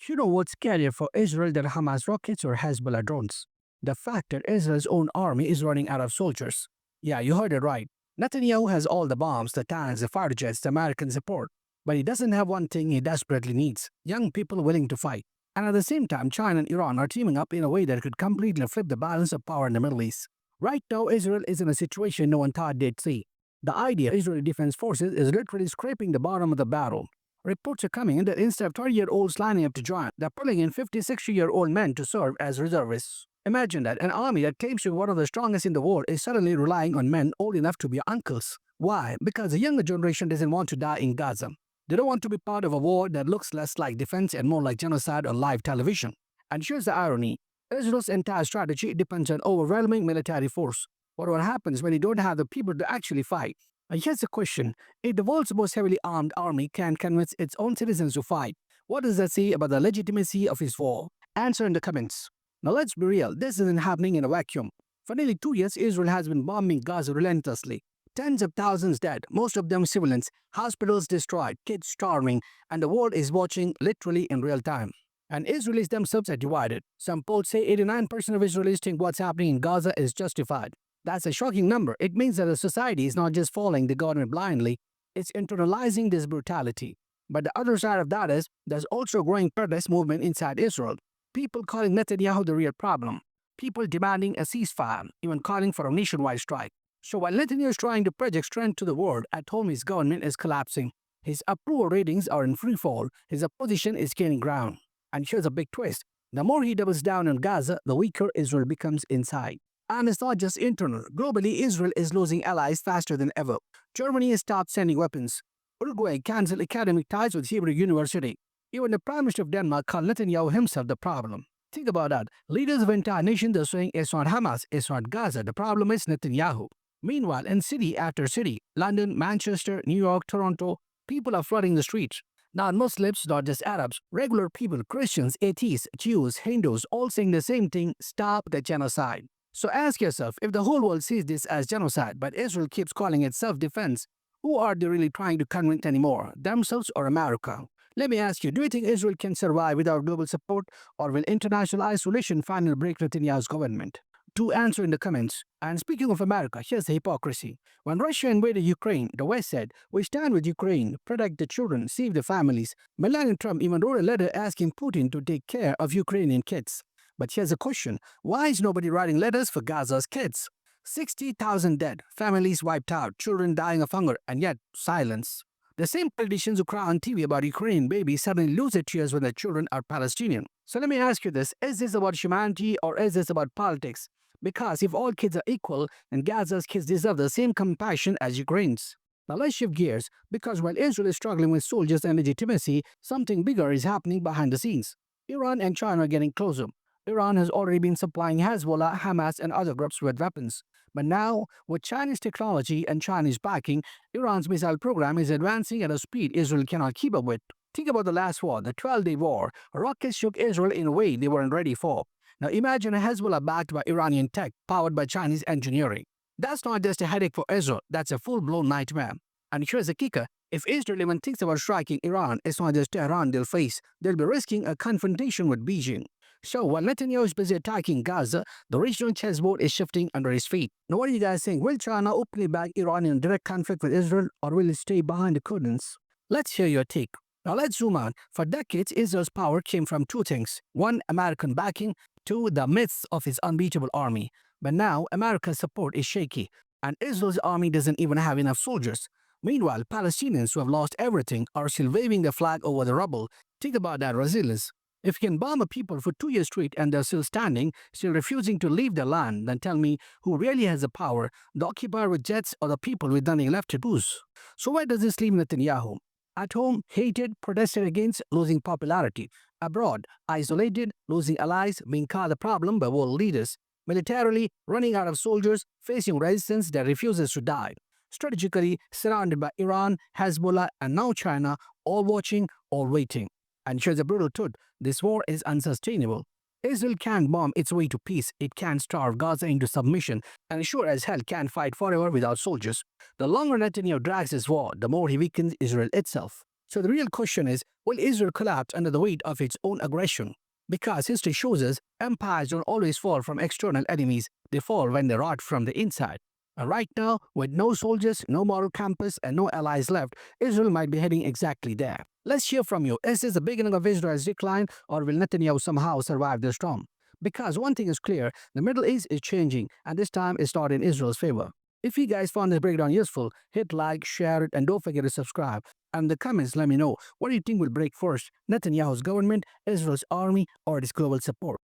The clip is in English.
You know what's scarier for Israel than Hamas rockets or Hezbollah drones? The fact that Israel's own army is running out of soldiers. Yeah, you heard it right. Netanyahu has all the bombs, the tanks, the fighter jets, the American support. But he doesn't have one thing he desperately needs: young people willing to fight. And at the same time, China and Iran are teaming up in a way that could completely flip the balance of power in the Middle East. Right now, Israel is in a situation no one thought they'd see. The idea Israeli Defense Forces is literally scraping the bottom of the barrel. Reports are coming in that instead of 30-year-olds lining up to join, they're pulling in 50, 60-year-old men to serve as reservists. Imagine that an army that claims to be one of the strongest in the world is suddenly relying on men old enough to be uncles. Why? Because the younger generation doesn't want to die in Gaza. They don't want to be part of a war that looks less like defense and more like genocide on live television. And here's the irony: Israel's entire strategy depends on overwhelming military force. What happens when you don't have the people to actually fight? And here's the question: if the world's most heavily armed army can convince its own citizens to fight, what does that say about the legitimacy of its war? Answer in the comments. Now let's be real, this isn't happening in a vacuum. For nearly 2 years, Israel has been bombing Gaza relentlessly. Tens of thousands dead, most of them civilians, hospitals destroyed, kids starving, and the world is watching literally in real time. And Israelis themselves are divided. Some polls say 89% of Israelis think what's happening in Gaza is justified. That's a shocking number. It means that the society is not just following the government blindly, it's internalizing this brutality. But the other side of that is, there's also a growing protest movement inside Israel. People calling Netanyahu the real problem. People demanding a ceasefire, even calling for a nationwide strike. So while Netanyahu is trying to project strength to the world, at home his government is collapsing. His approval ratings are in free fall. His opposition is gaining ground. And here's a big twist: the more he doubles down on Gaza, the weaker Israel becomes inside. And it's not just internal. Globally, Israel is losing allies faster than ever. Germany has stopped sending weapons. Uruguay canceled academic ties with Hebrew University. Even the Prime Minister of Denmark called Netanyahu himself the problem. Think about that. Leaders of entire nations are saying it's not Hamas, it's not Gaza. The problem is Netanyahu. Meanwhile, in city after city, London, Manchester, New York, Toronto, people are flooding the streets. Not Muslims, not just Arabs, regular people, Christians, atheists, Jews, Hindus, all saying the same thing: stop the genocide. So ask yourself, if the whole world sees this as genocide, but Israel keeps calling it self-defense, who are they really trying to convince anymore, themselves or America? Let me ask you, do you think Israel can survive without global support, or will international isolation finally break Netanyahu's government? To answer in the comments. And speaking of America, here's the hypocrisy. When Russia invaded Ukraine, the West said, "We stand with Ukraine, protect the children, save the families." Melania Trump even wrote a letter asking Putin to take care of Ukrainian kids. But here's a question: why is nobody writing letters for Gaza's kids? 60,000 dead, families wiped out, children dying of hunger, and yet silence. The same politicians who cry on TV about Ukrainian babies suddenly lose their tears when their children are Palestinian. So let me ask you this: is this about humanity or is this about politics? Because if all kids are equal, then Gaza's kids deserve the same compassion as Ukraine's. Now let's shift gears, because while Israel is struggling with soldiers and legitimacy, something bigger is happening behind the scenes. Iran and China are getting closer. Iran has already been supplying Hezbollah, Hamas, and other groups with weapons. But now, with Chinese technology and Chinese backing, Iran's missile program is advancing at a speed Israel cannot keep up with. Think about the last war, the 12-day war. Rockets shook Israel in a way they weren't ready for. Now imagine a Hezbollah backed by Iranian tech, powered by Chinese engineering. That's not just a headache for Israel, that's a full-blown nightmare. And here's the kicker: if Israel even thinks about striking Iran, it's not just Tehran they'll face. They'll be risking a confrontation with Beijing. So while Netanyahu is busy attacking Gaza, the regional chessboard is shifting under his feet. Now what do you guys think? Will China openly back Iran in direct conflict with Israel, or will it stay behind the curtains? Let's hear your take. Now let's zoom out. For decades, Israel's power came from two things: one, American backing; two, the myths of his unbeatable army. But now, America's support is shaky, and Israel's army doesn't even have enough soldiers. Meanwhile, Palestinians who have lost everything are still waving the flag over the rubble. Think about that resilience. If you can bomb a people for 2 years straight and they're still standing, still refusing to leave their land, then tell me who really has the power: the occupier with jets or the people with nothing left to lose? So where does this leave Netanyahu? At home, hated, protested against, losing popularity. Abroad, isolated, losing allies, being called a problem by world leaders. Militarily, running out of soldiers, facing resistance that refuses to die. Strategically, surrounded by Iran, Hezbollah, and now China, all watching, all waiting. And here's a brutal truth: this war is unsustainable. Israel can't bomb its way to peace, it can't starve Gaza into submission, and sure as hell can't fight forever without soldiers. The longer Netanyahu drags his war, the more he weakens Israel itself. So the real question is, will Israel collapse under the weight of its own aggression? Because history shows us empires don't always fall from external enemies, they fall when they rot from the inside. And right now, with no soldiers, no moral compass, and no allies left, Israel might be heading exactly there. Let's hear from you. Is this the beginning of Israel's decline, or will Netanyahu somehow survive the storm? Because one thing is clear, the Middle East is changing, and this time it's not in Israel's favor. If you guys found this breakdown useful, hit like, share it, and don't forget to subscribe. And in the comments, let me know, what do you think will break first, Netanyahu's government, Israel's army, or its global support?